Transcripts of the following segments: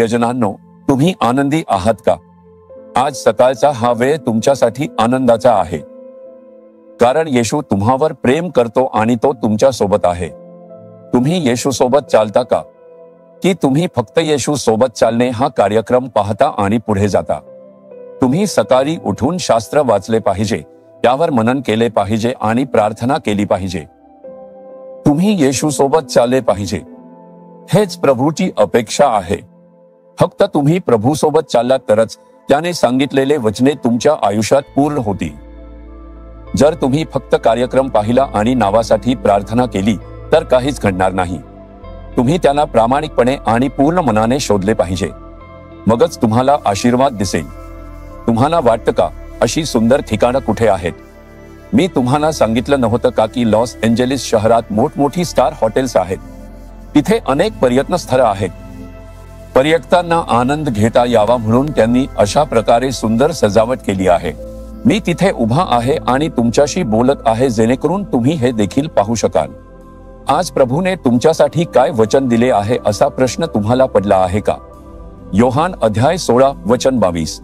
प्रियजनांनो, तुम्ही आनंदी आहात का? आज सकाळचा हा वेळ तुमच्यासाठी आनंदाचा आहे, कारण येशू तुम्हावर प्रेम करतो आणि तो तुमच्या सोबत आहे. तुम्ही येशू सोबत चालता का? की तुम्ही फक्त येशू सोबत चालणे हा कार्यक्रम पाहता आणि पुढे जाता? तुम्ही सकाळी उठून शास्त्र वाचले पाहिजे, त्यावर मनन केले पाहिजे आणि प्रार्थना केली पाहिजे. तुम्ही येशू सोबत चालले पाहिजे. हेच प्रभूची अपेक्षा आहे. फक्त तुम्ही प्रभू सोबत चाललात तरच त्याने सांगितलेले वचने तुमच्या आयुष्यात पूर्ण होतील. जर तुम्ही फक्त कार्यक्रम पाहिला आणि नावासाठी प्रार्थना केली तर काहीच घडणार नाही. तुम्ही त्याला प्रामाणिकपणे आणि पूर्ण मनाने शोधले पाहिजे, मगच तुम्हाला आशीर्वाद दिसेल. तुम्हाला वाटतं का अशी सुंदर ठिकाणं कुठे आहेत? मी तुम्हाला सांगितलं नव्हतं का की लॉस एंजेलिस शहरात मोठमोठी स्टार हॉटेल्स आहेत. तिथे अनेक पर्यटन स्थळं आहेत. पर्यटकांना आनंद घेता यावा म्हणून त्यांनी अशा प्रकारे सुंदर सजावट केली आहे. मी तिथे उभा आहे आणि तुमच्याशी बोलत आहे, जेणेकरून तुम्ही हे देखील पाहू शकाल. आज प्रभूने तुमच्यासाठी काय वचन दिले आहे असा प्रश्न तुम्हाला पडला आहे का? योहान अध्याय 16 वचन 22.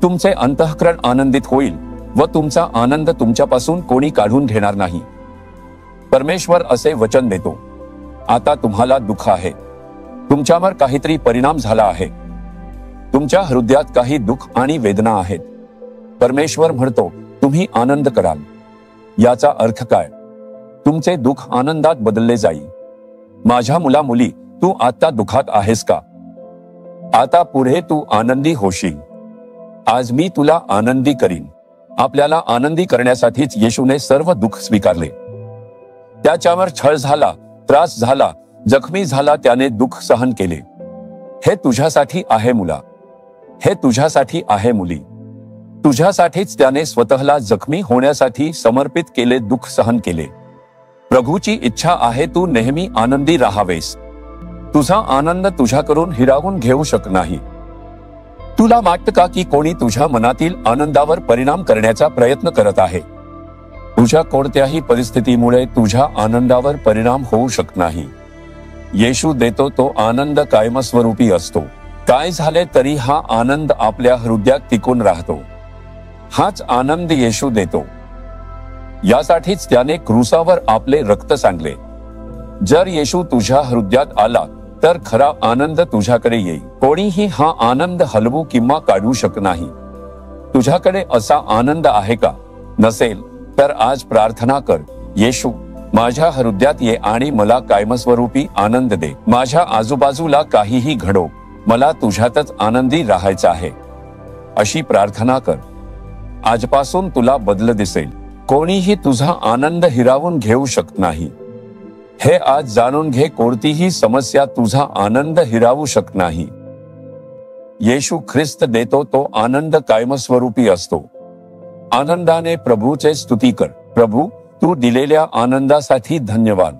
तुमचे अंतःकरण आनंदित होईल व तुमचा आनंद तुमच्यापासून कोणी काढून घेणार नाही. परमेश्वर असे वचन देतो. आता तुम्हाला दुःख आहे, तुमच्यावर काहीतरी परिणाम झाला आहे, तुमच्या हृदयात काही दुःख आणि वेदना आहेत. परमेश्वर म्हणतो तुम्ही आनंद कराल. याचा अर्थ काय? तुमचे दुःख आनंदात बदलले जाईल. माझ्या मुला मुली, तू आता दुःखात आहेस का? आता पुढे तू आनंदी होशील. आज मी तुला आनंदी करीन. आपल्याला आनंदी करण्यासाठीच येशूने सर्व दुःख स्वीकारले. त्याच्यावर छळ झाला, त्रास झाला, जखमी झाला, त्याने दुःख सहन केले. हे तुझ्यासाठी आहे मुला, हे तुझ्यासाठी आहे मुली. तुझ्यासाठीच त्याने स्वतःला जखमी होण्यासाठी समर्पित केले, दुःख सहन केले. प्रभूची इच्छा आहे तू नेहमी आनंदी राहावेस. तुझा आनंद तुझ्याकडून हिरावून घेऊ शकत नाही. तुला वाटतं का की कोणी तुझ्या मनातील आनंदावर परिणाम करण्याचा प्रयत्न करत आहे? तुझ्या कोणत्याही परिस्थितीमुळे तुझ्या आनंदावर परिणाम होऊ शकत नाही. येशू देतो तो आनंद कायमस्वरूपी असतो. काय झाले तरी हा आनंद आपल्या हृदयात टिकून राहतो. हाच आनंद येशू देतो. यासाठीच त्याने क्रूसावर आपले रक्त सांडले. जर येशू तुझ्या हृदयात आला तर खरा आनंद तुझ्याकडे येईल. कोणीही हा आनंद हलवू किंवा काढू शकत नाही. तुझ्याकडे असा आनंद आहे का? नसेल तर आज प्रार्थना कर, येशू माझ्या हृदयात ये आणि मला कायमस्वरूपी आनंद दे. माझ्या आजूबाजूला काहीही घडो, मला तुझ्यातच आनंदी राहायचं आहे. अशी प्रार्थना कर. आजपासून तुला बदल दिसेल. कोणीही तुझा आनंद हिरावून घेऊ शकत नाही. हे आज जाणून घे, कोणतीही समस्या तुझा आनंद हिरावू शकत नाही. येशू ख्रिस्त देतो तो आनंद कायमस्वरूपी असतो. आनंदाने प्रभूचे स्तुती कर. प्रभू, तू दिलेल्या आनंदासाठी धन्यवाद.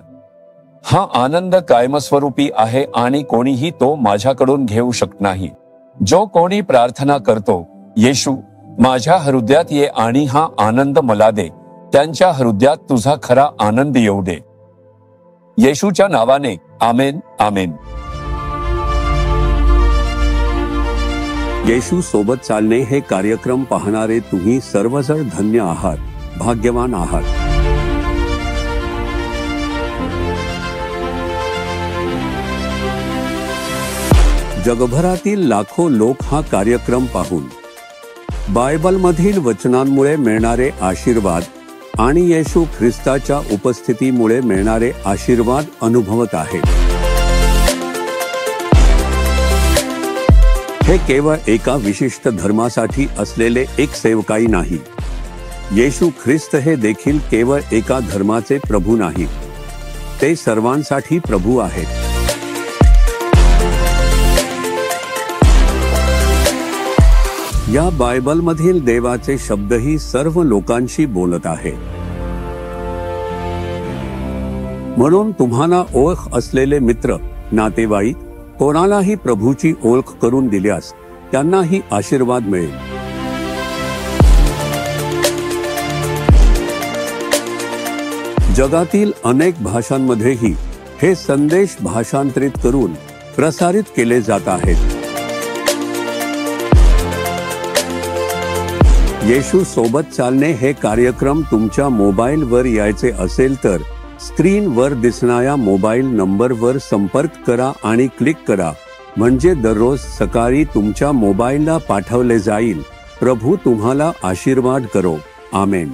हा आनंद कायमस्वरूपी आहे आणि कोणीही तो माझ्याकडून घेऊ शकत नाही. जो कोणी प्रार्थना करतो, येशू माझ्या हृदयात ये आणि हा आनंद मला दे, त्यांच्या हृदयात तुझा खरा आनंद येऊ दे. येशूच्या नावाने आमेन, आमेन. येशू सोबत चालणे हे कार्यक्रम पाहणारे तुम्ही सर्वजण धन्य आहात, भाग्यवान आहात. जगभरातील लाखो लोक हा कार्यक्रम पाहून बायबलमधील वचनांमुळे मिळणारे आशीर्वाद आणि येशू ख्रिस्ताच्या उपस्थितीमुळे मिळणारे आशीर्वाद अनुभवत आहेत. हे केवळ एका विशिष्ट धर्मासाठी असलेले एक सेवकाई नाही. येशू ख्रिस्त हे देखील केवळ एका धर्माचे प्रभू नाही, ते सर्वांसाठी प्रभू आहेत. या बायबलमधील देवाचे शब्दही सर्व लोकांशी बोलत आहेत. म्हणून तुम्हाला ओळख असलेले मित्र, नातेवाईक कोणालाही प्रभूची ओळख करून दिल्यास त्यांनाही आशीर्वाद मिळेल. जगातील अनेक भाषांमध्येही हे संदेश भाषांतरित करून प्रसारित केले जात आहेत. येशू सोबत चालणे हे कार्यक्रम तुमच्या मोबाईलवर यायचे असेल तर स्क्रीनवर दिसणाऱ्या मोबाईल नंबरवर संपर्क करा आणि क्लिक करा, म्हणजे दररोज सकाळी तुमच्या मोबाईलला पाठवले जाईल. प्रभू तुम्हाला आशीर्वाद करो. आमेन.